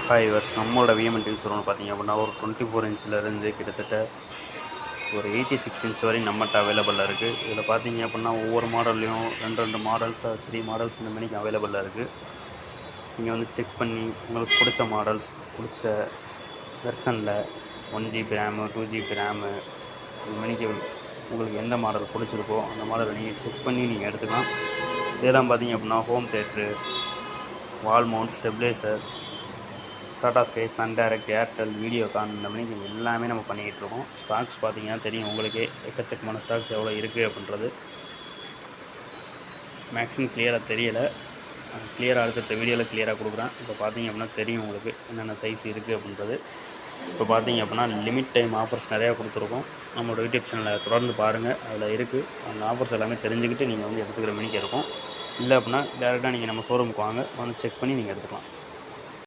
Hi viewers, நம்மளோட விஎம்என் TV showroom பார்த்தீங்க அப்படின்னா ஒரு 24 இன்ச்சிலேருந்து கிட்டத்தட்ட ஒரு 86 இன்ச் வரையும் நம்மகிட்ட அவைலபிளாக இருக்குது. இதில் பார்த்தீங்க அப்படின்னா ஒவ்வொரு மாடல்லையும் ரெண்டு மாடல்ஸ் 3 மாடல்ஸ் இந்த மணிக்கு அவைலபிளாக இருக்குது. நீங்கள் வந்து செக் பண்ணி உங்களுக்கு பிடிச்ச மாடல்ஸ், பிடிச்ச வெர்ஷனில் 1GB ரேமு 2GB ரேமு இந்த மணிக்கு உங்களுக்கு எந்த மாடல் பிடிச்சிருக்கோ அந்த மாடலை நீங்கள் செக் பண்ணி நீங்கள் எடுத்துக்கலாம். இதெல்லாம் பார்த்தீங்க அப்படின்னா home theatre, wall mount, stabiliser, Tata Sky, Sun Direct, Airtel, Videocon இந்த மாதிரி எல்லாமே நம்ம பண்ணிக்கிட்டு இருக்கோம். ஸ்டாக்ஸ் பார்த்தீங்கன்னா தெரியும் உங்களுக்கே, எக்கச்சக்கமான ஸ்டாக்ஸ் எவ்வளோ இருக்குது அப்படின்றது மேக்ஸிமம் கிளியராக தெரியலை. கிளியராக அடுத்த வீடியோவில் கிளியராக கொடுக்குறேன். இப்போ பார்த்தீங்க அப்படின்னா தெரியும் உங்களுக்கு என்னென்ன சைஸ் இருக்குது அப்படின்றது. இப்போ பார்த்தீங்க அப்படின்னா லிமிட் டைம் ஆஃபர்ஸ் நிறையா கொடுத்துருக்கோம். நம்மளோட யூடியூப் சேனலில் தொடர்ந்து பாருங்கள், அதில் இருக்குது. அந்த ஆஃபர்ஸ் எல்லாமே தெரிஞ்சுக்கிட்டு நீங்கள் வந்து எடுத்துக்கிற மணிக்கு இருக்கும். இல்லை அப்படின்னா டேரெக்டாக நீங்கள் நம்ம ஷோரூமுக்கு வாங்க, வந்து செக் பண்ணி நீங்கள் எடுத்துக்கலாம்.